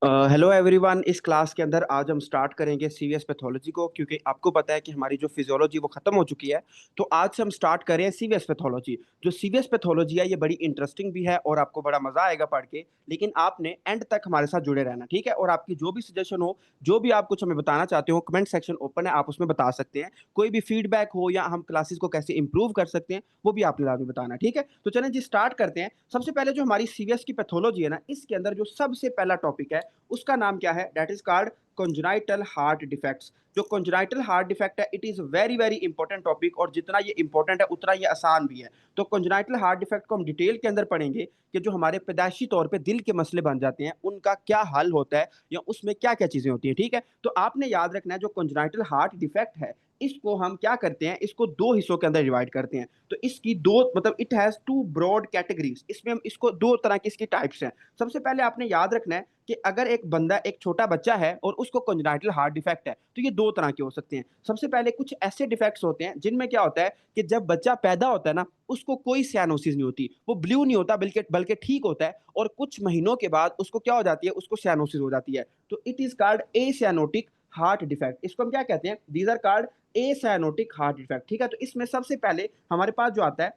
Hello everyone. इस class के अंदर आज हम स्टार्ट करेंगे सीवीएस पैथोलॉजी को, क्योंकि आपको पता है कि हमारी जो फिजियोलॉजी वो खत्म हो चुकी है। तो आज से हम स्टार्ट करें सीवीएस पैथोलॉजी। जो सीवीएस पैथोलॉजी है ये बड़ी इंटरेस्टिंग भी है और आपको बड़ा मजा आएगा पढ़ के। लेकिन आपने एंड तक हमारे साथ जुड़े रहना, ठीक है? और आपकी जो भी सजेशन हो, जो भी आप कुछ हमें बताना चाहते हो, कमेंट सेक्शन ओपन है, आप उसमें बता सकते हैं। कोई भी फीडबैक हो या हम क्लासेस को कैसे इंप्रूव कर सकते हैं वो भी आपने लाजमी बताना, ठीक है? तो चलें जी, स्टार्ट करते हैं। सबसे पहले जो हमारी सीवीएस की पैथोलॉजी है ना, इसके अंदर जो सबसे पहला टॉपिक है उसका नाम क्या है? That is called congenital heart defects. जो कॉन्जेनाइटल हार्ट डिफेक्ट है, it is very very important topic, और जितना ये इंपॉर्टेंट है उतना ये आसान भी है। तो कॉन्जेनाइटल हार्ट डिफेक्ट को हम डिटेल के अंदर पढ़ेंगे कि जो हमारे पैदाइशी तौर पे दिल के मसले बन जाते हैं उनका क्या हल होता है या उसमें क्या क्या चीजें होती हैं, ठीक है? तो आपने याद रखना है जो कॉन्जेनाइटल हार्ट डिफेक्ट है इसको हम क्या करते हैं, इसको दो हिस्सों के अंदर डिवाइड करते हैं। तो इसकी दो मतलब it has two broad categories. इसमें हम इसको दो तरह की इसकी टाइप्स हैं। सबसे पहले आपने याद रखना है कि अगर एक बंदा एक छोटा बच्चा है और उसको कॉन्जेनाइटल हार्ट डिफेक्ट है तो ये दो तरह के हो सकते हैं। सबसे पहले कुछ ऐसे डिफेक्ट्स होते हैं जिनमें क्या होता है कि जब बच्चा पैदा होता है ना, उसको कोई सियानोसिस नहीं होती, वो ब्लू नहीं होता, बल्कि बल्कि ठीक होता है, और कुछ महीनों के बाद उसको क्या हो जाती है, उसको सियानोसिस हो जाती है। तो it is called a cyanotic heart defect. इसको हम क्या कहते हैं? These are called a cyanotic heart defect, ठीक है? तो इसमें सबसे पहले हमारे पास जो आता है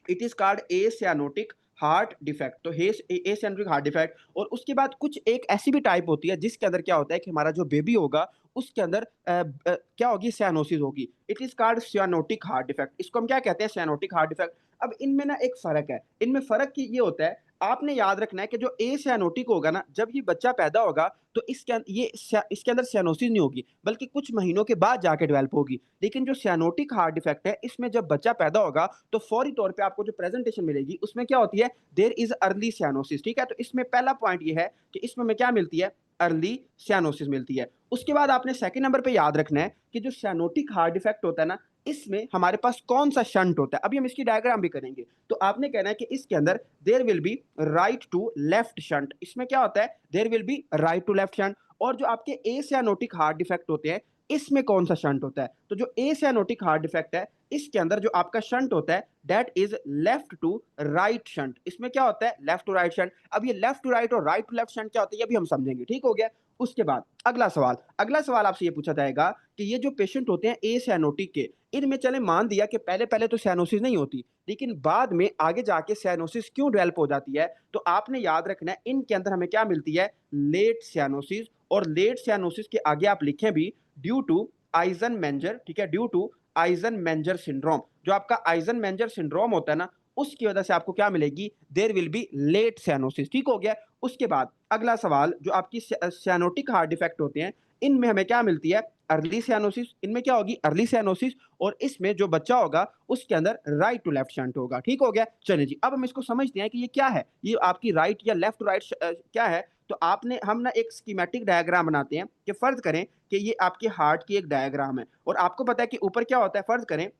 it is called a cyanotic heart defect. तो ए सियानोटिक हार्ट डिफेक्ट, और उसके बाद कुछ एक ऐसी भी टाइप होती है जिसके अंदर क्या होता है कि हमारा जो बेबी होगा उसके अंदर क्या होगी, सियानोसिस होगी। It is called cyanotic heart defect. इसको हम क्या कहते हैं? Cyanotic heart defect. अब इनमें ना एक फर्क है, इनमें फर्क ये होता है, आपने याद रखना है कि जो ए सियानोटिक होगा ना, जब ये बच्चा पैदा होगा तो इसके अंदर सियानोसिस नहीं होगी, बल्कि कुछ महीनों के बाद जाके डेवलप होगी। लेकिन जो सियानोटिक हार्ट डिफेक्ट है, इसमें जब बच्चा पैदा होगा तो फौरी तौर पे आपको जो प्रेजेंटेशन मिलेगी उसमें क्या होती है, देयर इज अर्ली सियानोसिस, ठीक है? तो इसमें पहला पॉइंट ये है कि इसमें हमें क्या मिलती है, अर्ली सियानोसिस मिलती है। उसके बाद आपने सेकंड नंबर पे याद रखना है कि जो सियानोटिक हार्ट डिफेक्ट होता है ना, इसमें हमारे पास कौन सा शंट होता है। अभी हम इसकी डायग्राम भी करेंगे। तो आपने कहना है कि इसके अंदर there will be right to left shunt. इसमें क्या होता है? There will be right to left shunt. और जो आपके ए सियानोटिक हार्ट डिफेक्ट होते हैं, इसमें कौन सा शंट होता है? तो जो ए सियानोटिक हार्ट डिफेक्ट है, इसके अंदर जो आपका शंट होता है that is left to right shunt. इसमें क्या होता है? Left to right shunt. अब ये लेफ्ट टू राइट और राइट टू लेफ्ट शंट क्या होता है ये भी हम समझेंगे, ठीक हो गया? उसके बाद अगला सवाल आपसे ये पूछा जाएगा कि ये जो पेशेंट होते हैं ए सियानोटिक के, इनमें चले मान दिया कि पहले पहले तो सियानोसिस नहीं होती, लेकिन बाद में आगे जाके सियानोसिस क्यों डेवलप हो जाती है? तो आपने याद रखना है इनके अंदर हमें क्या मिलती है, लेट सियानोसिस। और लेट सियानोसिस के आगे आप लिखें भी ड्यू टू आइजन मेंजर, ठीक है? Due to Eisenmenger syndrome. जो आपका आइजन मेंजर सिंड्रोम होता है ना, उसकी वजह से आपको क्या मिलेगी, there will be late cyanosis, ठीक हो गया? उसके बाद अगला सवाल, जो आपकी सियानोटिक हार्ट डिफेक्ट होते हैं, इनमें हमें क्या मिलती है, अर्ली सियानोसिस। इनमें क्या होगी, अर्ली सियानोसिस। और इसमें जो बच्चा होगा उसके अंदर राइट टू लेफ्ट शंट होगा, ठीक हो गया? चलिए जी, अब हम इसको समझते हैं कि ये क्या है, ये आपकी राइट या लेफ्ट टू राइट क्या है। तो आपने हम ना एक स्कीमेटिक डायग्राम बनाते हैं कि फर्ज करें कि ये आपके हार्ट की एक डायग्राम है, और आपको पता है कि ऊपर क्या होता है। फर्ज करें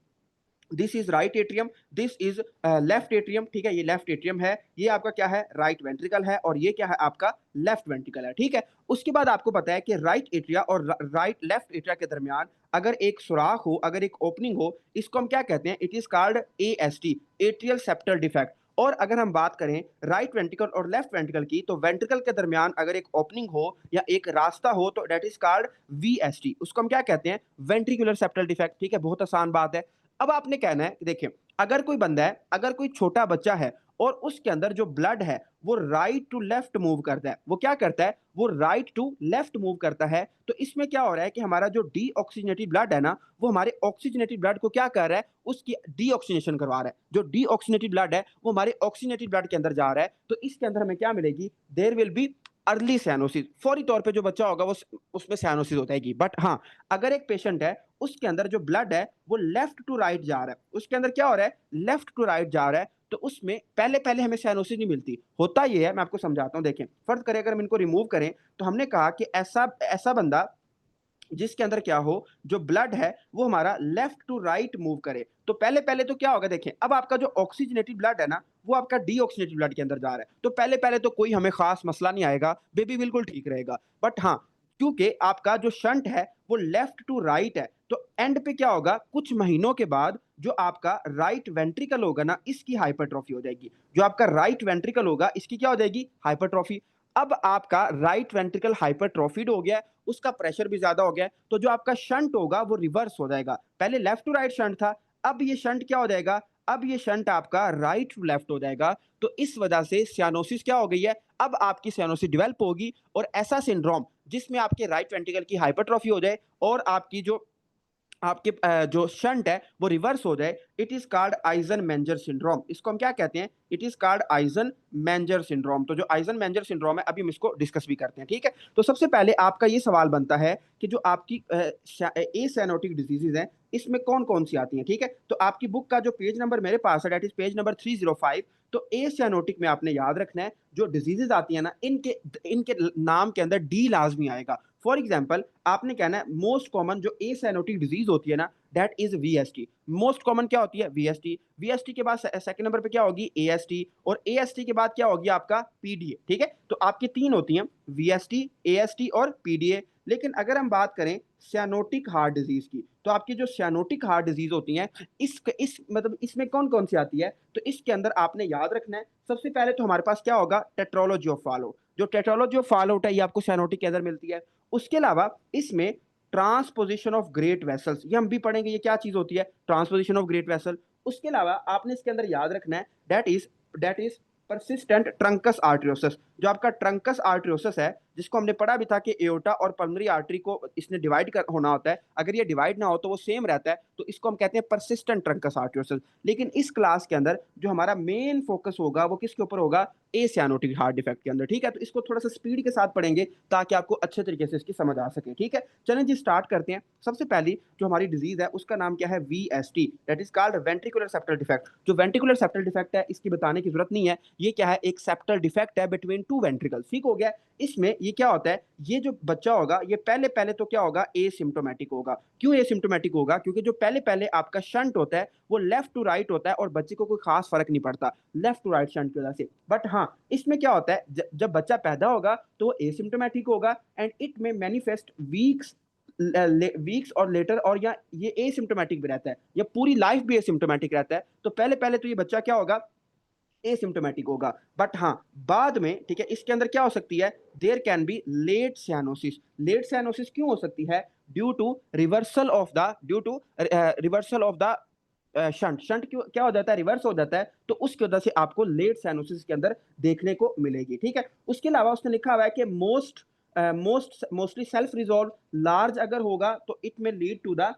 this is right atrium, this is left atrium, ठीक है? ये लेफ्ट एट्रियम है, ये आपका क्या है, राइट वेंट्रिकल है, और ये क्या है, आपका लेफ्ट वेंट्रिकल है, ठीक है? उसके बाद आपको पता है कि राइट एट्रिया और राइट लेफ्ट एट्रिया के दरमियान अगर एक सुराख हो, अगर एक ओपनिंग हो, इसको हम क्या कहते हैं, it is called AST, atrial septal defect. और अगर हम बात करें राइट वेंट्रिकल और लेफ्ट वेंट्रिकल की, तो वेंट्रिकल के दरमियान अगर एक ओपनिंग हो या एक रास्ता हो तो दैट इज कॉल्ड वीएसटी, उसको हम क्या कहते हैं, वेंट्रिकुलर सेप्टल डिफेक्ट, ठीक है? बहुत आसान बात है। अब आपने कहना है, देखिए, अगर कोई बंदा है, अगर कोई छोटा बच्चा है और उसके अंदर जो ब्लड है वो राइट टू लेफ्ट मूव करता है, वो क्या करता है, वो राइट टू लेफ्ट मूव करता है, तो इसमें क्या हो रहा है कि हमारा जो डीऑक्सीजनेटेड ब्लड है ना, वो हमारे ऑक्सीजनेटेड ब्लड को क्या कर रहा है, उसकी डीऑक्सीजनेशन करवा रहा है। जो डीऑक्सीजनेटेड ब्लड है वो हमारे ऑक्सीजनेटेड ब्लड के अंदर जा रहा है, तो इसके अंदर हमें क्या मिलेगी, there will be early cyanosis. फौरी तौर पे जो बच्चा होगा वो उसमें सियानोसिस हो जाएगी। बट हाँ, अगर एक पेशेंट है उसके अंदर जो ब्लड है वो लेफ्ट टू राइट जा रहा है, उसके अंदर क्या हो रहा है, लेफ्ट टू राइट जा रहा है, तो उसमें पहले पहले हमें सियानोसिस नहीं मिलती। होता ये है, मैं आपको समझाता हूँ। देखें, फर्ज करें अगर हम इनको रिमूव करें, तो हमने कहा कि ऐसा ऐसा बंदा जिसके अंदर क्या हो, जो ब्लड है वो हमारा लेफ्ट टू राइट मूव करे, तो पहले पहले तो क्या होगा, देखें, अब आपका जो ऑक्सीजनेटेड ब्लड है ना, वो आपका डीऑक्सीजनेटेड ब्लड के अंदर जा रहा है, तो पहले पहले तो कोई हमें खास मसला नहीं आएगा, बेबी बिल्कुल ठीक रहेगा। बट हाँ, क्योंकि आपका जो शंट है वो लेफ्ट टू राइट है, तो एंड पे क्या होगा, कुछ महीनों के बाद जो आपका राइट वेंट्रिकल होगा ना, इसकी हाइपरट्रॉफी हो जाएगी। जो आपका राइट वेंट्रिकल होगा इसकी क्या हो जाएगी, हाइपरट्रॉफी। अब आपका राइट वेंट्रिकल हाइपरट्रोफिड हो गया है, उसका प्रेशर भी ज़्यादा हो गया है, तो जो आपका शंट होगा वो रिवर्स हो जाएगा। पहले लेफ्ट टू राइट शंट था, अब ये शंट क्या हो जाएगा? अब ये शंट आपका राइट टू लेफ्ट हो जाएगा। तो इस वजह से सियानोसिस क्या हो गई है? अब आपकी सियानोसिस डेवलप होगी और ऐसा सिंड्रोम जिसमें आपके राइट वेंट्रिकल की हाइपरट्रोफी हो जाए और आपकी जो आपके जो शंट है वो रिवर्स हो जाए, it is called eigen मेंजर syndrome. इसको हम क्या कहते हैं? It is called eigen मेंजर syndrome. तो जो आइजन मेंजर सिंड्रोम है अभी हम इसको डिस्कस भी करते हैं, ठीक है? तो सबसे पहले आपका ये सवाल बनता है कि जो आपकी ए साइनोटिक डिजीजेज हैं इसमें कौन कौन सी आती हैं, ठीक है? तो आपकी बुक का जो पेज नंबर मेरे पास है दैट इज पेज नंबर 305। तो ए साइनोटिक में आपने याद रखना है जो डिजीजेज आती है ना, इनके इनके नाम के अंदर डी लाजमी आएगा। फॉर एग्जाम्पल आपने कहना है मोस्ट कॉमन जो ए साइनोटिक डिजीज होती है ना, that is VST. Most common क्या होती है? वीएसटी। वीएसटी के बाद सेकंड नंबर पे क्या होगी? एएसटी। और एएसटी के बाद क्या होगी? आपका पीडीए, ठीक है? तो आपकी तीन होती हैं, वीएसटी, एएसटी और पीडीए। लेकिन अगर हम बात करें सियानोटिक हार्ट डिजीज की, तो आपकी जो सियानोटिक हार्ट डिजीज होती हैं इस मतलब इसमें कौन कौन सी आती है? तो इसके अंदर आपने याद रखना है सबसे पहले तो हमारे पास क्या होगा? Tetralogy of follow. जो टेट्रोलॉजी ऑफ फॉलोआउट है ये आपको सियानोटिक के अंदर मिलती है। उसके अलावा इसमें ट्रांसपोजिशन ऑफ ग्रेट वेसल्स, ये हम भी पढ़ेंगे ये क्या चीज होती है, ट्रांसपोजिशन ऑफ ग्रेट वेसल। उसके अलावा आपने इसके अंदर याद रखना है दैट इज परसिस्टेंट ट्रंकस आर्टरियोसिस। जो आपका ट्रंकस आर्टरियोसिस है जिसको हमने पढ़ा भी था कि एओर्टा और पल्मोनरी आर्टरी को इसने डिवाइड कर होना होता है, अगर ये डिवाइड ना हो तो वो सेम रहता है, तो इसको हम कहते हैं परसिस्टेंट ट्रंकस आर्टरियोसिस। लेकिन इस क्लास के अंदर जो हमारा मेन फोकस होगा वो किसके ऊपर होगा? ए सियानोटिक हार्ट डिफेक्ट के अंदर, ठीक है? तो इसको थोड़ा सा स्पीड के साथ पढ़ेंगे ताकि आपको अच्छे तरीके से इसकी समझ आ सके, ठीक है? चलें जी स्टार्ट करते हैं। सबसे पहली जो हमारी डिजीज है उसका नाम क्या है? VST, that is called ventricular septal defect. जो वेंट्रिकुलर सेप्टल डिफेक्ट है इसकी बताने की जरूरत नहीं है, ये क्या है? एक सेप्टल डिफेक्ट है बिटवीन टू वेंट्रिकल्स, ठीक हो गया? इसमें ये क्या होता है? ये जो बच्चा होगा ये पहले पहले तो क्या होगा? एसिम्प्टोमेटिक होगा। क्यों एसिम्प्टोमेटिक होगा? क्योंकि जो पहले पहले आपका शंट होता है वो लेफ्ट टू राइट होता है और बच्चे को कोई खास फर्क नहीं पड़ता लेफ्ट टू राइट शंट की वजह से। बट हाँ, इसमें क्या होता है जब बच्चा पैदा होगा तो वो एसिम्प्टोमेटिक होगा एंड इट में मैनिफेस्ट वीक्स और लेटर, और या ये एसिम्प्टोमेटिक भी रहता है, या पूरी लाइफ भी एसिम्प्टोमेटिक रहता है। तो पहले पहले तो ये बच्चा क्या होगा? एसिम्प्टोमेटिक होगा। बट हाँ, बाद में ठीक है इसके अंदर क्या हो सकती है? There can be late cyanosis. Late cyanosis क्यों हो सकती है? Due to reversal of the shunt. Shunt क्यों क्या हो जाता है? रिवर्स हो जाता है, तो उसकी वजह से आपको लेट साइनोसिस के अंदर देखने को मिलेगी, ठीक है? उसके अलावा उसने लिखा हुआ है कि मोस्टली सेल्फ रिजॉल्व लार्ज अगर होगा तो it may lead to the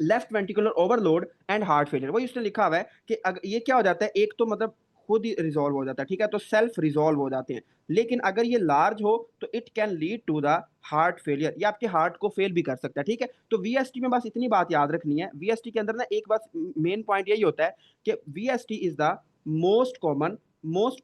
left ventricular overload and heart failure. वही उसने लिखा हुआ है कि ये क्या हो जाता है? एक तो मतलब खुद ही रिजॉल्व हो जाता है, ठीक है? तो सेल्फ रिजॉल्व हो जाते हैं। लेकिन अगर ये लार्ज हो तो it can lead to the heart failure, ये आपके हार्ट को फेल भी कर सकता है, ठीक है? तो वीएसटी में बस इतनी बात याद रखनी है। वीएसटी के अंदर ना एक बात मेन पॉइंट यही होता है कि VST is the most common most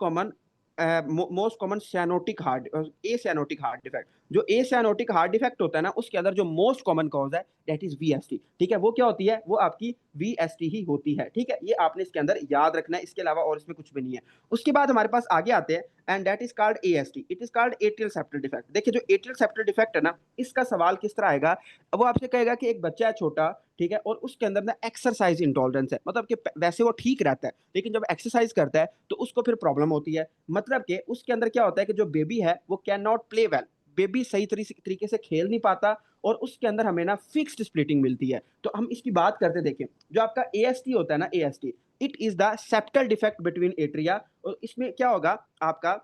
common cyanotic heart A cyanotic heart defect. जो ए सियानोटिक हार्ट डिफेक्ट होता है ना उसके अंदर जो मोस्ट कॉमन कॉज है दैट इज वीएसटी, ठीक है? वो क्या होती है? वो आपकी वीएसटी ही होती है, ठीक है? ये आपने इसके अंदर याद रखना है, इसके अलावा और इसमें कुछ भी नहीं है। उसके बाद हमारे पास आगे आते हैं and that is called AST, it is called atrial septal defect. देखिए जो एट्रियल सेप्टल डिफेक्ट है ना, इसका सवाल किस तरह आएगा? वो आपसे कहेगा कि एक बच्चा है छोटा, ठीक है, और उसके अंदर ना एक्सरसाइज इंटॉलरेंस है, मतलब कि वैसे वो ठीक रहता है लेकिन जब एक्सरसाइज करता है तो उसको फिर प्रॉब्लम होती है। मतलब कि उसके अंदर क्या होता है कि जो बेबी है वो can not play well, baby सही तरीके से खेल नहीं पाता और उसके अंदर हमें ना फिक्स्ड स्प्लिटिंग मिलती है। तो हम इसकी बात करते देखें, जो आपका एएसटी होता है ना, AST it is the septal defect between atria, और इसमें क्या होगा? आपका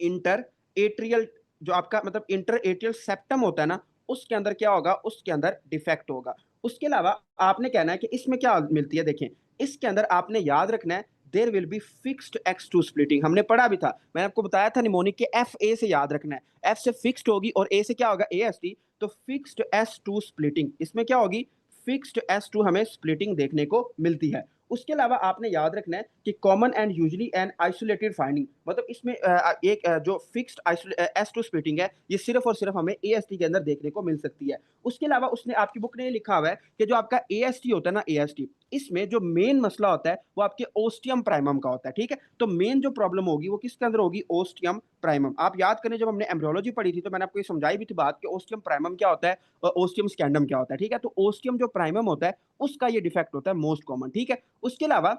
इंटर एट्रियल, जो आपका मतलब इंटर एट्रियल सेप्टम होता है ना, उसके अंदर क्या होगा? उसके अंदर डिफेक्ट होगा। उसके अलावा आपने कहना है कि इसमें क्या मिलती है, देखें इसके अंदर आपने याद रखना है there will be fixed S two splitting. हमने पढ़ा भी था, मैंने आपको बताया था निमोनिक के एफ ए से याद रखना है, एफ से फिक्स्ड होगी और ए से क्या होगा? A S T. तो फिक्स्ड एस टू स्प्लिटिंग, इसमें क्या होगी? फिक्स्ड एस टू हमें स्प्लिटिंग देखने को मिलती है। उसके अलावा आपने याद रखना है कि common and usually and isolated finding, मतलब इसमें एक जो फिक्स्ड एस टू स्प्लिटिंग है ये सिर्फ और सिर्फ हमें एएसटी के अंदर देखने को मिल सकती है। उसके अलावा उसने आपकी बुक ने लिखा हुआ है कि जो आपका एएसटी होता है ना, एएसटी इसमें जो मेन मसला होता है वो आपके ओस्टियम प्राइमम का होता है, ठीक है? तो मेन जो प्रॉब्लम होगी वो किसके अंदर होगी? Ostium primum. आप याद करें जब हमने एम्ब्रियोलॉजी पढ़ी थी तो मैंने आपको ये समझाई भी थी बात कि ओस्टियम प्राइमम क्या होता है और ओस्टियम स्कैंडम क्या होता है, ठीक है? तो ओस्टियम जो प्राइमम होता है उसका ये डिफेक्ट होता है मोस्ट कॉमन, ठीक है? उसके अलावा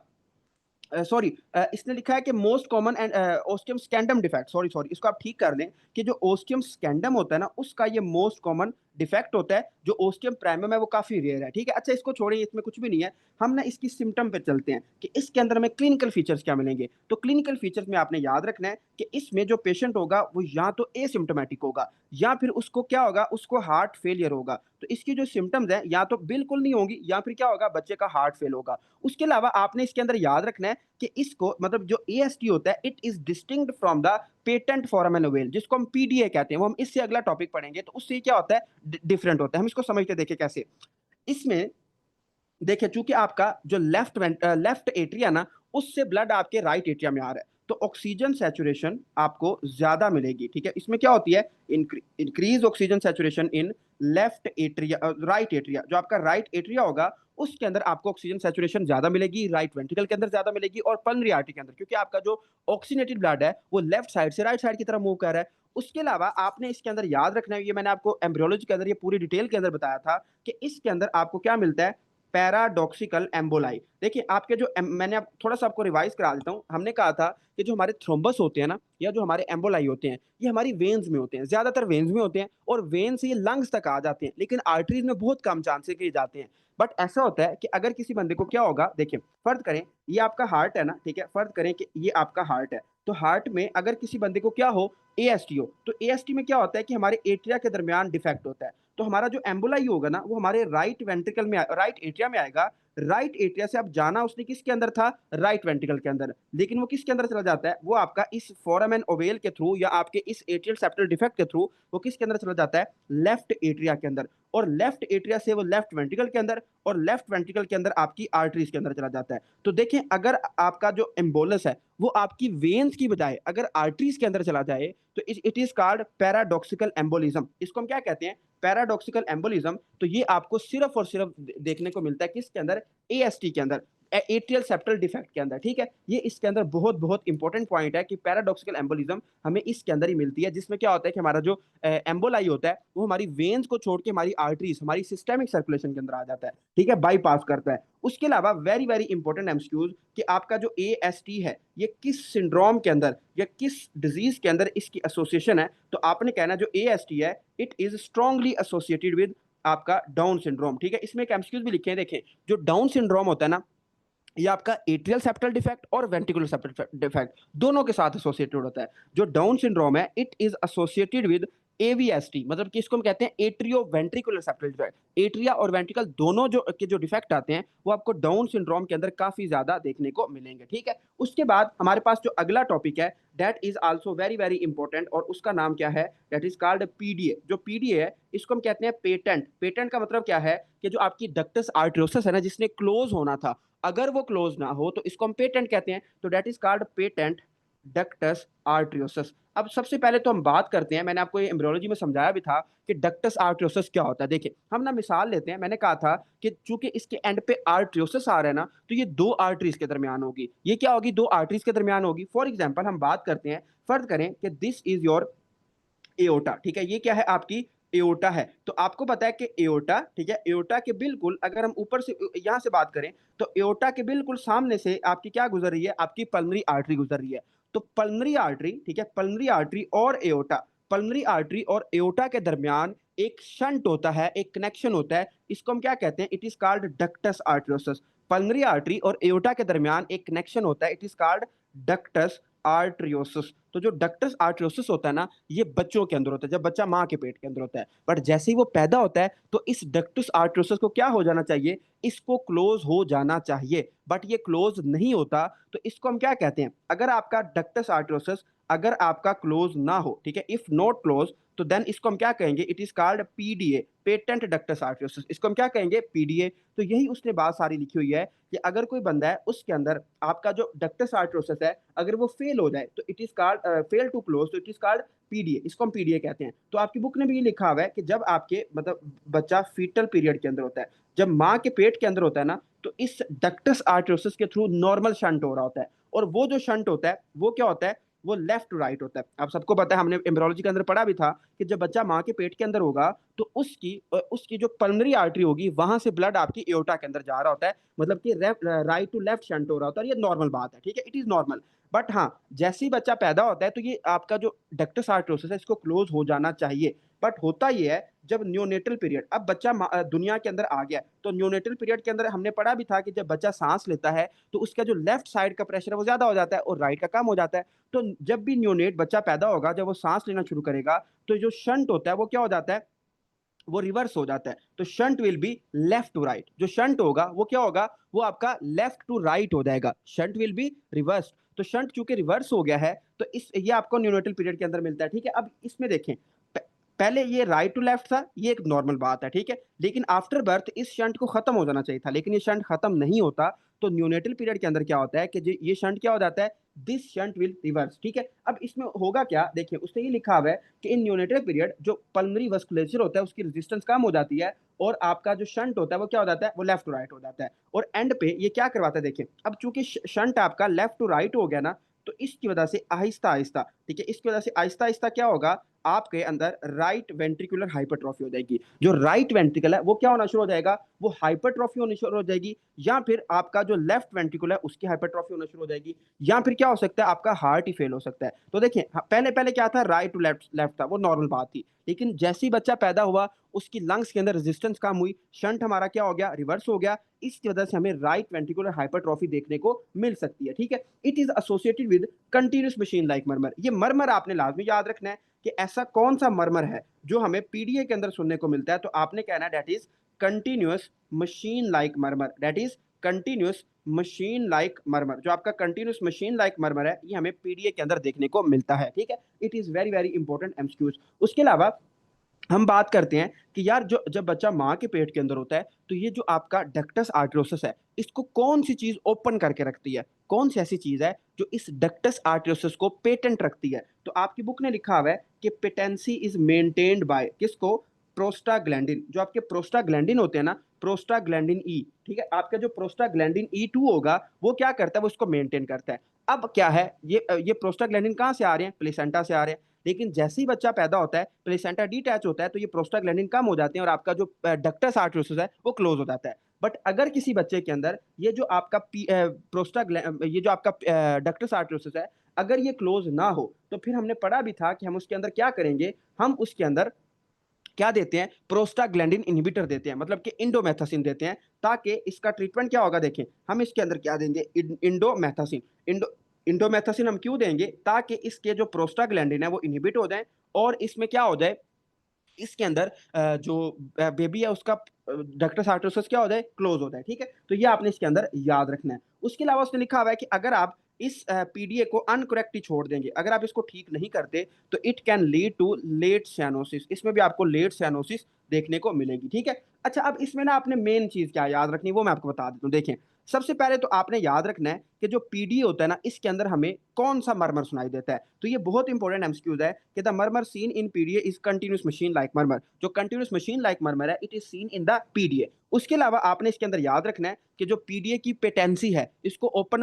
सॉरी, इसने लिखा है कि most common and ostium स्कैंडम defect, sorry sorry, इसको आप ठीक कर लें कि जो ओस्टियम स्कैंडम होता है ना, उसका ये मोस्ट कॉमन डिफेक्ट होता है। जो ओस्टियम प्राइमम है वो काफी रेयर है, ठीक है। अच्छा, इसको छोड़िए, इसमें कुछ भी नहीं है। हम ना इसकी सिम्टम पे चलते हैं कि इसके अंदर हमें क्लिनिकल फीचर्स क्या मिलेंगे। तो क्लिनिकल फीचर्स में आपने याद रखना है कि इसमें जो पेशेंट होगा वो या तो एसिम्टोमेटिक होगा, या फिर उसको क्या होगा, उसको हार्ट फेलियर होगा। तो इसकी जो सिम्टम्स है या तो बिल्कुल नहीं होंगी, या फिर क्या होगा, बच्चे का हार्ट फेल होगा। उसके अलावा आपने इसके अंदर याद रखना है कि इसको मतलब जो एएसटी होता है, it is distinct from the patent foramen ovale, जिसको हम पीडीए कहते हैं। वो हम इससे अगला टॉपिक पढ़ेंगे, तो उससे क्या होता है, डिफरेंट होता है। हम इसको समझते देखें कैसे। इसमें देखिए, चूंकि आपका जो लेफ्ट एट्रिया ना, उससे ब्लड आपके राइट एट्रिया में आ रहा है, तो ऑक्सीजन सैचुरेशन आपको ज्यादा मिलेगी, ठीक है। इसमें क्या होती है, increase oxygen saturation in left atria, right atria. जो आपका राइट एट्रिया होगा उसके अंदर आपको ऑक्सीजन सैचुरेशन ज्यादा मिलेगी, राइट वेंट्रिकल के अंदर ज्यादा मिलेगी, और पल्मोनरी आर्टरी के अंदर, क्योंकि आपका जो ऑक्सीनेटेड ब्लड है वो लेफ्ट साइड से राइट साइड की तरफ मूव कर रहा है। उसके अलावा आपने इसके अंदर याद रखना है, ये मैंने आपको एम्ब्रियोलॉजी के अंदर ये पूरी डिटेल के अंदर बताया था कि इसके अंदर आपको क्या मिलता है, पैराडॉक्सिकल एम्बोलाई। देखिए, आपके जो मैंने आप थोड़ा सा आपको रिवाइज करा देता हूँ। हमने कहा था कि जो हमारे थ्रोम्बस होते हैं ना, या जो हमारे एम्बोलाई होते हैं, ये हमारी वेन्स में होते हैं, ज्यादातर वेन्स में होते हैं, और वेन से ये लंग्स तक आ जाते हैं, लेकिन आर्टरीज में बहुत कम चांसेस के जाते हैं। बट ऐसा होता है कि अगर किसी बंदे को क्या होगा, देखिए फर्ज करें ये आपका हार्ट है ना, ठीक है, फर्ज करें कि ये आपका हार्ट है। तो हार्ट में अगर किसी बंदे को क्या हो, एएसटी हो, तो एएसटी में क्या होता है कि हमारे एट्रिया के दरमियान डिफेक्ट होता है। तो हमारा जो एम्बुलाई होगा ना, वो हमारे राइट वेंट्रिकल में, राइट एट्रिया में आएगा। राइट एट्रिया से अब जाना उसने किसके अंदर था, राइट वेंट्रिकल के अंदर, लेकिन वो किसके अंदर चला जाता है, वो आपका इस फोरामेन ओवेल के थ्रू, या आपके इस एट्रियल सेप्टल डिफेक्ट के थ्रू वो किसके अंदर चला जाता है, लेफ्ट एट्रिया के अंदर। और लेफ्ट एट्रिया से वो लेफ्ट वेंट्रिकल के अंदर, और लेफ्ट वेंट्रिकल के अंदर आपकी आर्टरीज के अंदर चला जाता है। तो देखें, अगर आपका जो एम्बोलस है वो आपकी वेन्स की बजाय अगर आर्टरीज के अंदर चला जाए, तो it is called paradoxical embolism. इसको हम क्या कहते हैं, पैराडॉक्सिकल एम्बोलिज्म। तो ये आपको सिर्फ और सिर्फ देखने को मिलता है किसके अंदर, एएसटी के अंदर, एट्रियल सेप्टल डिफेक्ट के अंदर, ठीक है। ये इसके अंदर बहुत बहुत इंपॉर्टेंट पॉइंट है कि पैराडॉक्सिकल एम्बोलिज्म हमें इसके अंदर ही मिलती है, जिसमें क्या होता है कि हमारा जो एम्बोलाई होता है वो हमारी वेन्स को छोड़ के हमारी आर्टरीज, हमारी सिस्टेमिक सर्कुलेशन के अंदर आ जाता है, ठीक है, बाईपास करता है। उसके अलावा वेरी वेरी इंपॉर्टेंट एमसीक्यूज कि आपका जो एएसटी है ये किस सिंड्रोम के अंदर या किस डिजीज के अंदर इसकी एसोसिएशन है। तो आपने कहना जो एएसटी है, it is strongly associated with आपका डाउन सिंड्रोम, ठीक है। इसमें एक एमसीक्यूज भी लिखे हैं, देखें, जो डाउन सिंड्रोम होता है ना, ये आपका एट्रियल सेप्टल डिफेक्ट और वेंट्रिकुलर सेप्टल डिफेक्ट दोनों के साथ एसोसिएटेड होता है। जो डाउन सिंड्रोम है, इट इज एसोसिएटेड विद एवीएसटी, मतलब कि इसको हम कहते हैं atrio ventricular septal defect. Atria और वेंट्रिकल दोनों जो डिफेक्ट आते हैं वो आपको डाउन सिंड्रोम के अंदर काफी ज्यादा देखने को मिलेंगे, ठीक है। उसके बाद हमारे पास जो अगला टॉपिक है, that is also very very important, और उसका नाम क्या है, दैट इज कॉल्ड पीडीए। जो पीडीए है इसको हम कहते हैं पेटेंट। पेटेंट का मतलब क्या है कि जो आपकी डक्टस आर्टरियोसिस है ना, जिसने क्लोज होना था, अगर वो क्लोज ना हो तो इसको हम पेटेंट कहते हैं। तो that is called patent ductus आर्टरियोसिस। अब सबसे पहले तो हम बात करते हैं, मैंने आपको ये एम्ब्रियोलॉजी में समझाया भी था कि डक्टस आर्टरियोसिस क्या होता है। देखिए, हम ना मिसाल लेते हैं, मैंने कहा था कि चूंकि इसके एंड पे आर्टरियोसिस आ रहा है ना, तो ये दो आर्टरीज के दरमियान होगी। ये क्या होगी, दो आर्टरीज के दरमियान होगी। फॉर एग्जाम्पल हम बात करते हैं, फर्ज करें कि दिस इज योर एओटा, ठीक है, ये क्या है, आपकी एओटा है। तो आपको पता है कि एओटा, ठीक है, एओटा के बिल्कुल अगर हम ऊपर से यहां से बात करें, तो एओटा के बिल्कुल सामने से आपकी क्या गुजर रही है, आपकी पल्मोनरी आर्टरी गुजर रही है। तो पल्मोनरी आर्टरी, ठीक है, पल्मोनरी आर्टरी और एओटा, पल्मोनरी आर्टरी और एओटा के दरमियान एक शंट होता है, एक कनेक्शन होता है। इसको हम क्या कहते हैं, it is called ductus आर्टरियोसिस। Pulmonary artery और एओटा के दरमियान एक कनेक्शन होता है, इट इज कॉल्ड डक्टस आर्टरियोसिस। तो जो डक्टस आर्टरियोसिस होता है ना, ये बच्चों के अंदर होता है, जब बच्चा माँ के पेट के अंदर होता है। बट जैसे ही वो पैदा होता है तो इस डक्टस आर्टरियोसिस को क्या हो जाना चाहिए, इसको क्लोज हो जाना चाहिए। बट ये क्लोज नहीं होता, तो इसको हम क्या कहते हैं, अगर आपका डक्टस आर्टरियोसिस अगर आपका क्लोज ना हो, ठीक है, इफ नॉट क्लोज, तो देन इसको हम क्या कहेंगे, it is called PDA, patent ductus आर्टरियोसिस। इसको हम क्या कहेंगे, पीडीए। तो यही उसने बात सारी लिखी हुई है कि अगर कोई बंदा है उसके अंदर आपका जो डक्टस आर्टरियोसिस है अगर वो फेल हो जाए, तो it is called fail to close, तो इट इज कॉल्ड पीडीए। इसको हम पीडीए कहते हैं। तो आपकी बुक ने भी ये लिखा हुआ है कि जब आपके मतलब बच्चा फीटल पीरियड के अंदर होता है, जब माँ के पेट के अंदर होता है ना, तो इस डक्टस आर्टरियोसिस के थ्रू नॉर्मल शंट हो रहा होता है। और वो जो शंट होता है वो क्या होता है, वो लेफ्ट टू राइट होता है। आप सबको पता है, हमने एम्ब्रियोलॉजी के अंदर पढ़ा भी था कि जब बच्चा माँ के पेट के अंदर होगा तो उसकी जो पल्मोनरी आर्टरी होगी वहां से ब्लड आपकी एओर्टा के अंदर जा रहा होता है, मतलब कि राइट टू लेफ्ट शंट हो रहा होता है, और ये नॉर्मल बात है, ठीक है, इट इज नॉर्मल। बट हाँ, जैसे ही बच्चा पैदा होता है तो ये आपका जो डक्टस आर्टरोसिस है इसको क्लोज हो जाना चाहिए। बट होता ये है जब न्योनेटल पीरियड, अब बच्चा दुनिया के अंदर आ गया, तो न्योनेटल पीरियड के अंदर हमने पढ़ा भी था कि जब बच्चा सांस लेता है तो उसका जो लेफ्ट साइड का प्रेशर है वो ज्यादा हो जाता है और राइट का कम हो जाता है। तो जब भी न्योनेट बच्चा पैदा होगा, जब वो सांस लेना शुरू करेगा, तो जो शंट होता है वो क्या हो जाता है, वो रिवर्स हो जाता है। तो shunt will be left to right, जो शंट होगा वो क्या होगा, वो आपका लेफ्ट टू राइट हो जाएगा, शंट विल बी रिवर्स। तो शंट चूंकि रिवर्स हो गया है तो इस ये आपको न्यूनेटल पीरियड के अंदर मिलता है, ठीक है। अब इसमें देखें, पहले ये राइट टू लेफ्ट था, ये एक नॉर्मल बात है, ठीक है, लेकिन आफ्टर बर्थ इस शंट को खत्म हो जाना चाहिए था, लेकिन ये शंट खत्म नहीं होता। तो न्यूनेटल पीरियड के अंदर क्या होता है कि ये शंट क्या हो जाता है, दिस शंट विल रिवर्स, ठीक है। अब इसमें होगा क्या, देखिए उसने ये लिखा हुआ है कि इन न्यूनेटल पीरियड जो पल्मोनरी वस्कुलेचर होता है उसकी रेजिस्टेंस कम हो जाती है, और आपका जो शंट होता है वो क्या हो जाता है, वो लेफ्ट टू राइट हो जाता है। और एंड पे ये क्या करवाता है, देखिए अब चूंकि शंट आपका लेफ्ट टू राइट हो गया ना, तो इसकी वजह से आहिस्ता आहिस्ता, ठीक है, इसकी वजह से आहिस्ता आहिस्ता क्या होगा, आपके अंदर राइट वेंट्रिकुलर हाइपरट्रॉफी हो जाएगी। जो राइट वेंट्रिकल है वो क्या होना शुरू हो जाएगा, वो हाइपरट्रॉफी होनी शुरू हो जाएगी, या फिर आपका जो लेफ्ट वेंट्रिकल है उसकी हाइपरट्रॉफी होना शुरू हो जाएगी, या फिर क्या हो सकता है, आपका हार्ट ही फेल हो सकता है। तो देखिए पहले पहले क्या था, राइट टू लेफ्ट लेफ्ट था, वो नॉर्मल बात थी, लेकिन जैसे ही बच्चा पैदा हुआ उसकी लंग्स के अंदर रेजिस्टेंस कम हुई, शंट हमारा क्या हो गया, रिवर्स हो गया, इसकी वजह से हमें राइट वेंट्रिकुलर हाइपरट्रॉफी देखने को मिल सकती है, ठीक है। It is associated with continuous machine like murmur. ये मरमर आपने लाजमी याद रखना है कि ऐसा कौन सा मरमर है जो हमें पीडीए के अंदर सुनने को मिलता है, तो आपने कहना है that is continuous machine like murmur, that is continuous machine like murmur. जो आपका कंटिन्यूस मशीन लाइक मरमर है ये हमें पीडीए के अंदर देखने को मिलता है, ठीक है। It is very very important MCQs. उसके अलावा हम बात करते हैं कि यार जो जब बच्चा माँ के पेट के अंदर होता है तो ये जो आपका डक्टस आर्टरियोसिस है इसको कौन सी चीज ओपन करके रखती है, कौन सी ऐसी चीज है जो इस डक्टस आर्टरियोसिस को पेटेंट रखती है। तो आपकी बुक ने लिखा हुआ है कि पेटेंसी इज मेंटेन्ड बाय किसको, प्रोस्टाग्लैंडिन। जो आपके प्रोस्टाग्लैंडिन होते हैं ना, प्रोस्टाग्लैंडिन ई, ठीक है, आपका जो प्रोस्टाग्लैंडिन ई 2 होगा वो क्या करता है, वो इसको मेंटेन करता है। अब क्या है, ये प्रोस्टाग्लैंडिन कहाँ से आ रहे हैं, प्लेसेंटा से आ रहे हैं, लेकिन जैसे ही बच्चा पैदा होता है प्लेसेंटा डिटैच होता है तो ये प्रोस्टाग्लैंडिन कम हो जाते हैं और आपका जो डक्टस आर्टरियोसिस है वो क्लोज हो जाता है। बट अगर किसी बच्चे के अंदर ये जो आपका ये जो आपका डक्टस आर्टरियोसिस है अगर ये क्लोज ना हो तो फिर हमने पढ़ा भी था कि हम उसके अंदर क्या करेंगे, हम उसके अंदर क्या देते हैं, प्रोस्टाग्लैंडिन इनहिबिटर देते हैं, मतलब कि इंडोमेथासिन देते हैं, ताकि इसका ट्रीटमेंट क्या होगा, देखें हम इसके अंदर क्या देंगे, इंडोमेथासिन। इंडोमेथासिन हम क्यों देंगे, ताकि इसके जो प्रोस्टाग्लैंडिन है वो इनहिबिट हो जाए और इसमें क्या हो जाए, इसके अंदर जो बेबी है उसका डक्टस आर्टरियोसिस क्या हो जाए, क्लोज हो जाए, ठीक है। तो ये आपने इसके अंदर याद रखना है। उसके अलावा उसने लिखा हुआ है कि अगर आप इस पीडीए को अनकरेक्ट ही छोड़ देंगे, अगर आप इसको ठीक नहीं करते तो it can lead to late cyanosis, इसमें भी आपको लेट साइनोसिस देखने को मिलेगी, ठीक है। अच्छा, अब इसमें ना आपने मेन चीज क्या याद रखनी है वो मैं आपको बता देता हूँ। देखें सबसे पहले तो आपने याद रखना है कि जो पीडीए होता है ना इसके अंदर हमें कौन सा मरमर सुनाई देता है। तो ये बहुत इंपॉर्टेंट एमसीक्यूज है कि the murmur seen in PDA is continuous machine like murmur. जो कंटिन्यूस मशीन लाइक मरमर है it is seen in the PDA. उसके अलावा आपने इसके अंदर याद रखना है कि जो पीडीए की पेटेंसी है इसको ओपन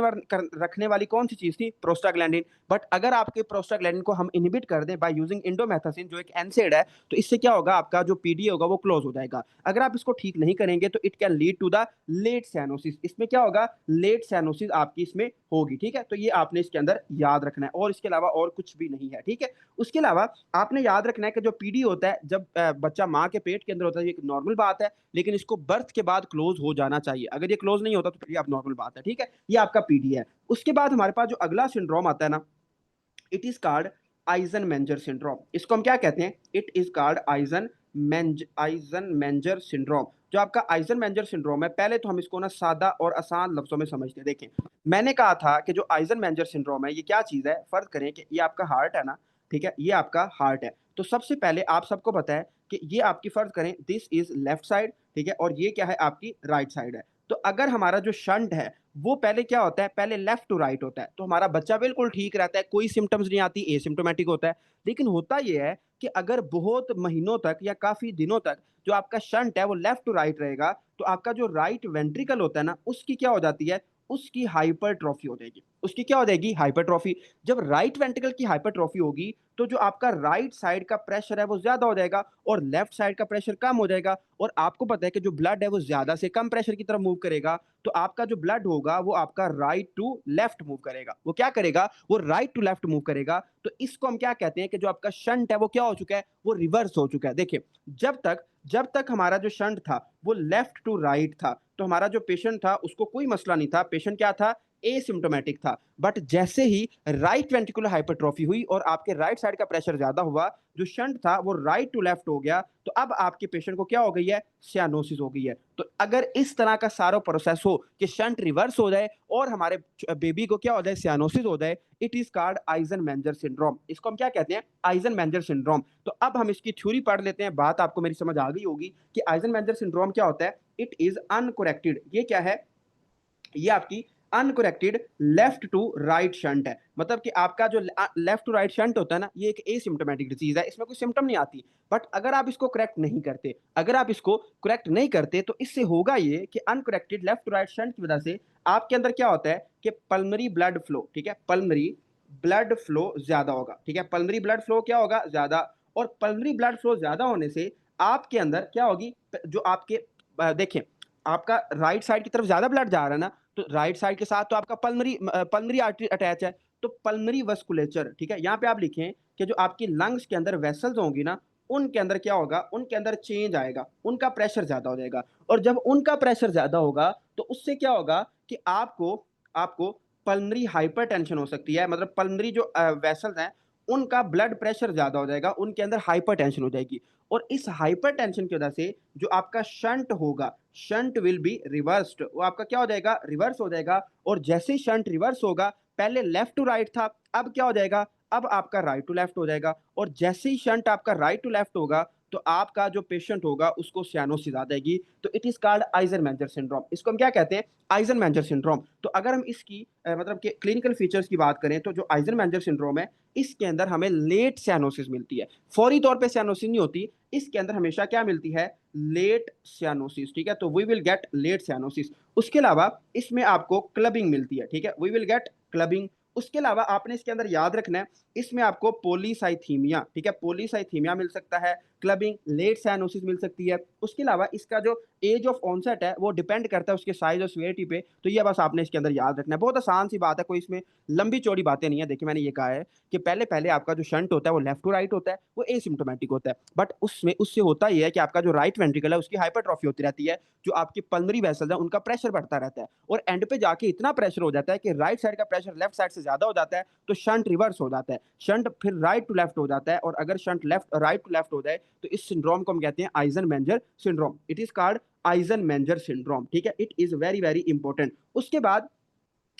रखने वाली कौन सी चीज थी, प्रोस्टाग्लैंडिन। बट अगर आपके प्रोस्टाग्लैंडिन को हम इनहिबिट कर दें बाय यूजिंग इंडोमेथासिन जो एक एनसेड है, तो इससे क्या होगा, आपका जो पीडीए होगा वो क्लोज हो जाएगा। अगर आप इसको ठीक नहीं करेंगे तो it can lead to the late cyanosis, इसमें क्या होगा, लेट साइनोसिस आपकी इसमें होगी, ठीक है। तो ये आपने इसके अंदर याद रखना है और इसके अलावा और कुछ भी नहीं है, ठीक है। उसके अलावा आपने याद रखना है कि जो पीडी होता है जब बच्चा माँ के पेट के अंदर होता है ये एक नॉर्मल बात है, लेकिन इसको बर्थ के बाद क्लोज हो जाना चाहिए। अगर ये क्लोज नहीं होता तो फिर ये आप नॉर्मल बात है, ठीक है। ये आपका पीडी है। उसके बाद हमारे पास जो अगला सिंड्रोम आता है ना, it is called Eisenmenger syndrome. इसको हम क्या कहते हैं, it is called Eisenmenger syndrome. जो आपका आइजन-मेंजर सिंड्रोम है, पहले तो हम इसको ना सादा और आसान लफ्जों में समझते हैं। देखें मैंने कहा था कि जो आइजन-मेंजर सिंड्रोम है ये क्या चीज है, फर्ज करें कि ये आपका हार्ट है ना, ठीक है, ये आपका हार्ट है। तो सबसे पहले आप सबको पता है कि ये आपकी, फर्ज करें दिस इज लेफ्ट साइड, ठीक है, और ये क्या है, आपकी राइट साइड है। तो अगर हमारा जो शंट है वो पहले क्या होता है, पहले लेफ्ट टू राइट होता है, तो हमारा बच्चा बिल्कुल ठीक रहता है, कोई सिम्टम्स नहीं आती, एसिम्प्टोमेटिक होता है। लेकिन होता ये है कि अगर बहुत महीनों तक या काफी दिनों तक जो आपका शंट है वो लेफ्ट टू राइट रहेगा, तो आपका जो राइट वेंट्रिकल होता है ना उसकी क्या हो जाती है, उसकी हाइपरट्रॉफी हो जाएगी, उसकी क्या हो जाएगी, हाइपरट्रॉफी। जब राइट वेंट्रिकल की हाइपरट्रॉफी होगी तो जो आपका राइट साइड का प्रेशर है वो ज्यादा हो जाएगा और लेफ्ट साइड का प्रेशर कम हो जाएगा। और आपको पता है कि जो ब्लड है वो ज्यादा से कम प्रेशर की तरफ मूव करेगा, तो आपका जो ब्लड होगा वो आपका राइट टू लेफ्ट मूव करेगा। वो क्या करेगा, वो राइट टू लेफ्ट मूव करेगा। तो इसको हम क्या कहते हैं कि जो आपका शंट है वो क्या हो चुका है, वो रिवर्स हो चुका है। देखिए, जब तक हमारा जो शंट था वो लेफ्ट टू राइट था, तो हमारा जो पेशेंट था उसको कोई मसला नहीं था, पेशेंट क्या था, एसिम्प्टोमेटिक था। बट जैसे ही राइट वेंट्रिकुलर हाइपरट्रॉफी हुई और आपके राइट साइड का प्रेशर ज्यादा हुआ, जो शंट था वो राइट टू लेफ्ट हो गया, तो अब आपके पेशेंट को क्या हो गई है, सियानोसिस हो गई है। तो अगर इस तरह का सारा प्रोसेस हो कि शंट रिवर्स हो जाए और हमारे बेबी को क्या हो जाए, सियानोसिस हो जाए, it is called Eisenmenger syndrome. इसको हम क्या कहते हैं, आइजन-मेंजर सिंड्रोम। तो अब हम इसकी थ्योरी पढ़ लेते हैं। बात आपको मेरी समझ आ गई होगी कि आइजन-मेंजर सिंड्रोम क्या होता है। इट इज अनकोरेक्टेड, ये क्या है, ये आपकी अनकोरेक्टेड लेफ्ट टू राइट शंट है। मतलब कि आपका जो लेफ्ट टू राइट शंट होता है ना, ये एक एसिम्प्टोमेटिक डिजीज है, इसमें कोई सिम्टम नहीं आती। बट अगर आप इसको करेक्ट नहीं करते, अगर आप इसको करेक्ट नहीं करते, तो इससे होगा ये कि अनकोरेक्टेड लेफ्ट टू राइट शंट की वजह से आपके अंदर क्या होता है कि पल्मरी ब्लड फ्लो, ठीक है, पल्मरी ब्लड फ्लो ज्यादा होगा, ठीक है, पल्मरी ब्लड फ्लो क्या होगा, ज्यादा। और पल्मरी ब्लड फ्लो ज्यादा होने से आपके अंदर क्या होगी, जो आपके देखें, आपका राइट साइड की तरफ ज्यादा ब्लड जा रहा है ना, तो राइट साइड के साथ तो आपका पल्मरी आर्टरी अटैच है, तो पल्मरी वस्कुलेचर, ठीक है, यहाँ पे आप लिखें कि जो आपकी लंग्स के अंदर वेसल्स होंगी ना, उनके अंदर क्या होगा, उनके अंदर चेंज आएगा, उनका प्रेशर ज्यादा हो जाएगा। और जब उनका प्रेशर ज्यादा होगा तो उससे क्या होगा कि आपको आपको पल्मरी हाइपरटेंशन हो सकती है। मतलब पल्मरी जो वेसल्स हैं उनका ब्लड प्रेशर ज्यादा हो जाएगा, उनके अंदर हाइपरटेंशन हो जाएगी। और इस हाइपरटेंशन की वजह से जो आपका शंट होगा, शंट विल बी रिवर्स्ड, वो आपका क्या हो जाएगा, रिवर्स हो जाएगा। और जैसे ही शंट रिवर्स होगा, पहले लेफ्ट टू राइट था, अब क्या हो जाएगा, अब आपका राइट टू लेफ्ट हो जाएगा। और जैसे ही शंट आपका राइट टू लेफ्ट होगा, तो आपका जो पेशेंट होगा उसको सियानोसिस आ जाएगी। तो it is called Eisenmenger syndrome. इसको हम क्या कहते हैं, आइजन-मेंजर सिंड्रोम। तो अगर हम इसकी मतलब के क्लिनिकल फीचर्स की बात करें, तो जो आइजन-मेंजर सिंड्रोम है, इसके अंदर हमें लेट सियानोसिस मिलती है, फौरी तौर पे सियानोसिस नहीं होती। इसके अंदर हमेशा क्या मिलती है, लेट सियानोसिस, ठीक है, तो we will get late cyanosis. उसके अलावा इसमें आपको क्लबिंग मिलती है, ठीक है, वी विल गेट क्लबिंग। उसके अलावा आपने इसके अंदर याद रखना है, इसमें आपको पोलीसाइथीमिया, ठीक है, पोलीसाइथीमिया मिल सकता है, क्लबिंग, लेट साइनोसिस मिल सकती है। उसके अलावा इसका जो एज ऑफ ऑनसेट है वो डिपेंड करता है उसके साइज और सीवियरिटी पे। तो ये बस आपने इसके अंदर याद रखना है, बहुत आसान सी बात है, कोई इसमें लंबी चौड़ी बातें नहीं है। देखिए, मैंने ये कहा है कि पहले पहले आपका जो शंट होता है वो लेफ्ट टू राइट होता है, वो एसिम्प्टोमेटिक होता है। बट उसमें उससे होता ही है कि आपका जो राइट वेंट्रिकल है उसकी हाइपरट्रॉफी होती रहती है, जो आपकी पल्मरी वेसल्स है उनका प्रेशर बढ़ता रहता है, और एंड पे जाके इतना प्रेशर हो जाता है कि राइट साइड का प्रेशर लेफ्ट साइड से ज्यादा हो जाता है, तो शंट रिवर्स हो जाता है, शंट फिर राइट टू लेफ्ट हो जाता है। और अगर shunt left right to left हो जाए तो इस सिंड्रोम को हम कहते हैं Eisenmenger syndrome. It is called Eisenmenger syndrome, ठीक है, it is very very important. उसके बाद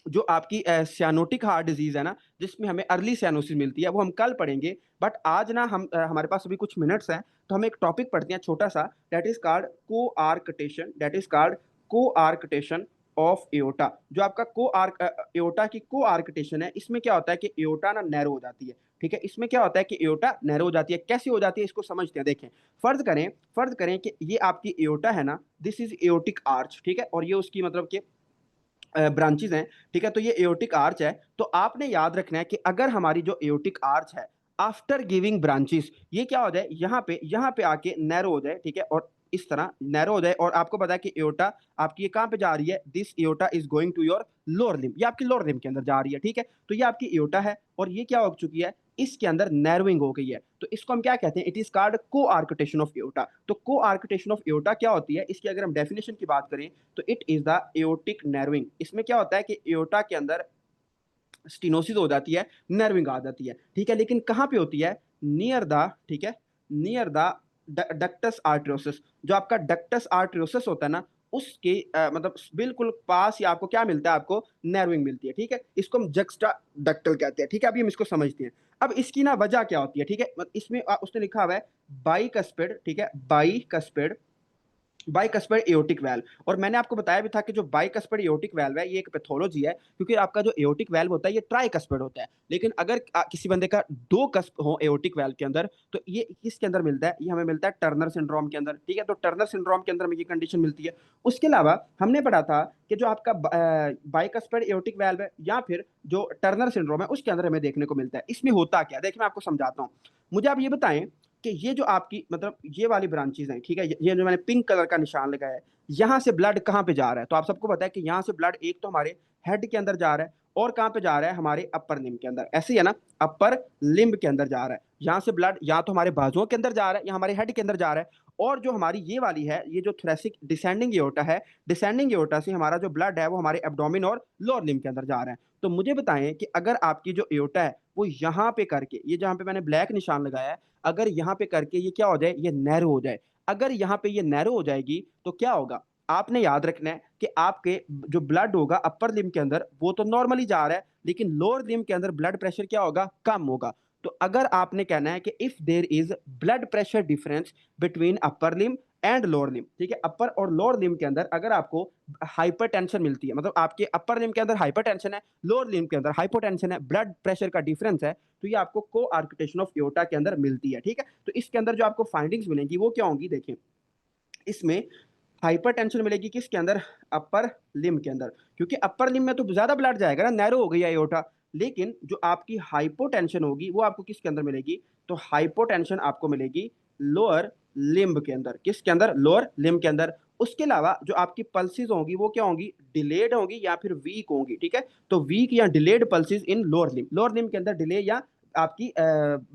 जो आपकी सियानोटिक हार्ट डिजीज है ना, जिसमें हमें अर्ली सियानोसिस मिलती है, वो हम कल पढ़ेंगे। बट आज ना हम हमारे पास अभी कुछ मिनट्स हैं, तो हम एक टॉपिक पढ़ते हैं छोटा सा, that is called coarctation, that is called coarctation of aorta. जो आपका एओर्टा की कोआर्क्टेशन है, इसमें क्या होता है कि एओर्टा ना नैरो हो जाती है, ठीक है, इसमें क्या होता है कि एओर्टा नैरो हो जाती है। कैसे हो जाती है इसको समझते हैं। देखें, फर्ज करें कि ये आपकी एओर्टा है ना, दिस इज एओर्टिक आर्च, ठीक है, और ये उसकी मतलब कि ब्रांचेस हैं, ठीक है, तो ये एओर्टिक आर्च है। तो आपने याद रखना है कि अगर हमारी जो एओर्टिक आर्च है आफ्टर गिविंग ब्रांचेस, ये क्या हो जाए, यहाँ पे आके नैरो हो जाए, ठीक है, और इस तरह नैरो हो जाए। और आपको पता है कि एओर्टा आपकी ये कहाँ पे जा रही है, this aorta is going to your lower limb, ये आपकी लोअर लिम्ब के अंदर जा रही है, ठीक है। तो ये आपकी एओर्टा है और ये क्या हो चुकी है, इसके अंदर नैरोइंग हो गई है, तो इसको हम क्या कहते हैं, it is called coarctation of aorta. तो कोआर्क्टेशन ऑफ एओर्टा क्या होती है, इसकी अगर हम डेफिनेशन की बात करें, तो it is the aortic narrowing. इसमें क्या होता है कि एओर्टा के अंदर स्टिनोसिस हो जाती है, नर्विंग आ जाती है, ठीक है, लेकिन कहाँ पे होती है, नियर द, ठीक है, नियर द डक्टस आर्टरियोसिस। जो आपका डक्टस आर्टरियोसिस होता है ना, उसके मतलब बिल्कुल पास ही आपको क्या मिलता है, आपको नर्विंग मिलती है, ठीक है, इसको हम जक्स्टा डक्टल कहते हैं, ठीक है। अभी हम इसको समझते हैं। अब इसकी ना वजह क्या होती है, ठीक है, इसमें उसने लिखा हुआ है बाई कस्पेड, ठीक है, बाई कस्पेड बाइकस्पिड एओर्टिक वाल्व। और मैंने आपको बताया भी था कि जो बाइकस्पिड एओर्टिक वाल्व है ये एक पैथोलॉजी है, क्योंकि आपका जो एओर्टिक वाल्व होता है ये ट्राइकस्पिड होता है। लेकिन अगर किसी बंदे का दो कस्प हो एओर्टिक वाल्व के अंदर, तो ये किसके अंदर मिलता है? ये हमें मिलता है टर्नर सिंड्रोम के अंदर, ठीक है। तो टर्नर सिंड्रोम के अंदर में ये कंडीशन मिलती है। उसके अलावा हमने पढ़ा था कि जो आपका बाइकस्पिड एओर्टिक वाल्व है या फिर जो टर्नर सिंड्रोम है उसके अंदर हमें देखने को मिलता है। इसमें होता क्या है, देखिए मैं आपको समझाता हूँ। मुझे आप ये बताएं कि ये जो आपकी मतलब ये वाली ब्रांचेज हैं, ठीक है, ये जो मैंने पिंक कलर का निशान लगाया है, यहाँ से ब्लड कहाँ पे जा रहा है? तो आप सबको पता है कि यहाँ से ब्लड एक तो हमारे हेड के अंदर जा रहा है और कहाँ पे जा रहा है? हमारे अपर लिम्ब के अंदर। ऐसे ही है ना, अपर लिम्ब के अंदर जा रहा है। यहाँ से ब्लड या तो हमारे बाजुओं के अंदर जा रहा है या हमारे हेड के अंदर जा रहा है। और जो हमारी ये वाली है, ये जो थोरेसिक डिसेंडिंग एओर्टा है, डिसेंडिंग एओर्टा से हमारा जो ब्लड है वो हमारे एब्डोमेन और लोअर लिम्ब के अंदर जा रहा है। तो मुझे बताएं कि अगर आपकी जो एओर्टा है वो यहाँ पे करके, ये जहाँ पे मैंने ब्लैक निशान लगाया है, अगर यहाँ पे करके ये क्या हो जाए? ये नैरो हो जाए। अगर यहाँ पे ये नैरो हो जाएगी तो क्या होगा? आपने याद रखना है कि आपके जो ब्लड होगा अपर लिम्ब के अंदर वो तो नॉर्मली जा रहा है, लेकिन लोअर लिम्ब के अंदर ब्लड प्रेशर क्या होगा? कम होगा। तो अगर आपने कहना है कि if there is blood pressure difference between upper limb and lower limb, ठीक है, अपर और लोअर लिम्ब के अंदर अगर आपको हाइपरटेंशन मिलती है, मतलब आपके अपर लिम्ब के अंदर हाइपरटेंशन है, लोअर लिम्ब के अंदर हाइपोटेंशन है, ब्लड प्रेशर का डिफरेंस है, तो ये आपको को आर्किटेशन ऑफ एओर्टा के अंदर मिलती है, ठीक है। तो इसके अंदर जो आपको फाइंडिंग्स मिलेंगी वो क्या होंगी? देखिए, इसमें हाइपरटेंशन मिलेगी किसके अंदर? अपर लिम्ब के अंदर, क्योंकि अपर लिम्ब में तो ज्यादा ब्लड जाएगा ना, नैरो हो गई एओर्टा। लेकिन जो आपकी हाइपोटेंशन होगी वो आपको किसके अंदर मिलेगी? तो हाइपोटेंशन आपको मिलेगी लोअर लिम्ब के अंदर। किसके अंदर? लोअर लिम्ब के अंदर। उसके अलावा जो आपकी पल्सेस होंगी वो क्या होंगी? डिलेड होंगी या फिर वीक होंगी, ठीक है। तो वीक या डिलेड पल्सेस इन लोअर लिम्ब, लोअर लिम्ब के अंदर डिले या आपकी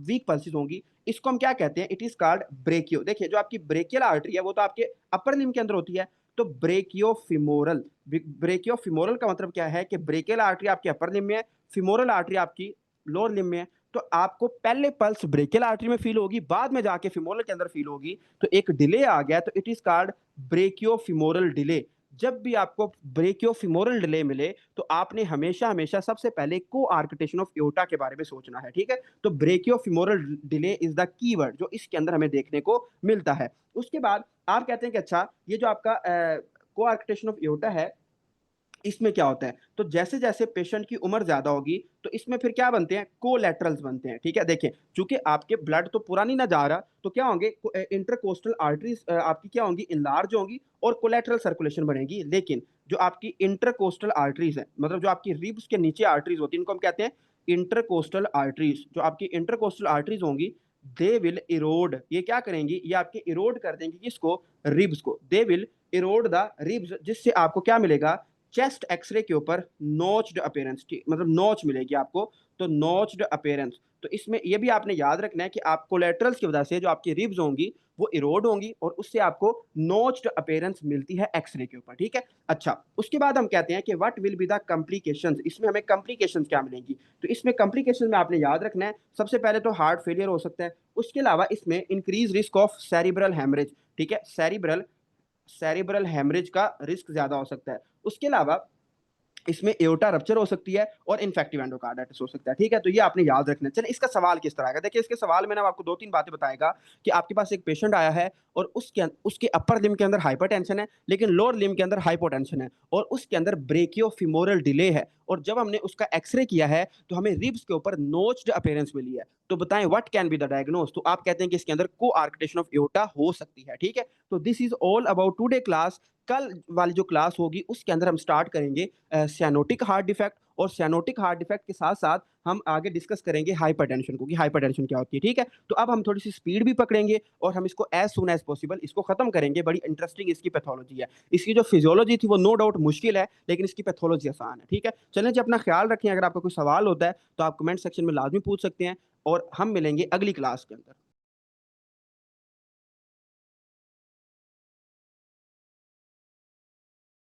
वीक पल्सेस होंगी। इसको हम क्या कहते हैं? It is called brachio. देखिए, जो आपकी ब्रेकियल आर्टरी है वो तो आपके अपर लिम्ब के अंदर होती है, तो ब्रेकियो फिमोरल। ब्रेकियो फिमोरल का मतलब क्या है? कि ब्रेकियल आर्टरी आपके अपर लिम्ब में है, फिमोरल आर्टरी आपकी लोअर लिम्ब में है। तो आपको पहले पल्स ब्रेकियल आर्टरी में फील होगी, बाद में जाके फिमोरल के अंदर फील होगी। तो एक डिले आ गया, तो it is called brachio femoral delay. जब भी आपको ब्रेकियो फिमोरल डिले मिले तो आपने हमेशा हमेशा सबसे पहले को आर्किटेशन ऑफ एओर्टा के बारे में सोचना है, ठीक है। तो brachio femoral delay is the keyword जो इसके अंदर हमें देखने को मिलता है। उसके बाद आप कहते हैं कि अच्छा, ये जो आपका को आर्किटेशन ऑफ एओर्टा है, इसमें क्या होता है? तो जैसे जैसे पेशेंट की उम्र ज्यादा होगी तो इसमें फिर क्या बनते हैं? कोलैटरल्स बनते हैं, ठीक है। देखिए, चूंकि आपके ब्लड तो पूरा नहीं ना जा रहा, तो क्या होंगे? इंटरकोस्टल आर्टरीज आपकी क्या होंगी? इनलार्ज होंगी और कोलैटरल सर्कुलेशन बनेगी। लेकिन जो आपकी इंटरकोस्टल आर्टरीज है, मतलब जो आपकी रिब्स के नीचे आर्टरीज होती है, इनको हम कहते हैं इंटरकोस्टल आर्टरीज। जो आपकी इंटरकोस्टल आर्टरीज होंगी, दे विल इरोड, ये क्या करेंगी? ये आपके इरोड कर देंगे किसको? रिब्स को। They will Erode the ribs, जिससे आपको क्या मिलेगा? चेस्ट एक्सरे के ऊपर नोच्ड अपीयरेंस, मतलब नोच मिलेगी आपको। तो नोच्ड अपीयरेंस, तो इसमें ये भी आपने याद रखना है कि आप कोलेटरल्स की वजह से जो आपकी रिब्स होंगी वो इरोड होंगी और उससे आपको नोच्ड अपीयरेंस मिलती है एक्सरे के ऊपर, ठीक है। अच्छा, उसके बाद हम कहते हैं कि what will be the complications, इसमें हमें कॉम्प्लिकेशंस क्या मिलेंगी? तो इसमें कॉम्प्लिकेशन में आपने याद रखना है, सबसे पहले तो हार्ट फेलियर हो सकता है। उसके अलावा इसमें increase risk of cerebral haemorrhage, ठीक है, सेरिब्रल सेरिब्रल हेमरेज का रिस्क ज्यादा हो सकता है। उसके अलावा इसमें एओर्टा रप्चर हो सकती है और इन्फेक्टिव एंडोकार्डाइटिस हो सकता है, ठीक है। तो ये आपने याद रखना है। चलिए, इसका सवाल किस तरह का? देखिए, इसके सवाल में ना आपको दो तीन बातें बताएगा कि आपके पास एक पेशेंट आया है और उसके अपर लिम्ब के अंदर हाइपरटेंशन है, लेकिन लोअर लिम्ब के अंदर हाइपोटेंशन है और उसके अंदर ब्रेकियो फिमोरल डिले है। और जब हमने उसका एक्सरे किया है तो हमें रिब्स के ऊपर नोच्ड अपीयरेंस मिली है। तो बताएं what can be the diagnose? तो आप कहते हैं कि इसके अंदर को आर्किटेशन ऑफ एओर्टा हो सकती है, ठीक है। तो this is all about today class. कल वाली जो क्लास होगी उसके अंदर हम स्टार्ट करेंगे सियानोटिक हार्ट डिफेक्ट, और सियानोटिक हार्ट डिफेक्ट के साथ साथ हम आगे डिस्कस करेंगे हाइपरटेंशन को, कि हाइपरटेंशन क्या होती है, ठीक है। तो अब हम थोड़ी सी स्पीड भी पकड़ेंगे और हम इसको एज सुन एज पॉसिबल इसको खत्म करेंगे। बड़ी इंटरेस्टिंग इसकी पैथोलॉजी है। इसकी जो फिजियोलॉजी थी वो नो डाउट मुश्किल है, लेकिन इसकी पैथोलॉजी आसान है, ठीक है। चलें जी, अपना ख्याल रखें। अगर आपका कोई सवाल होता है तो आप कमेंट सेक्शन में लाजमी पूछ सकते हैं और हम मिलेंगे अगली क्लास के अंदर।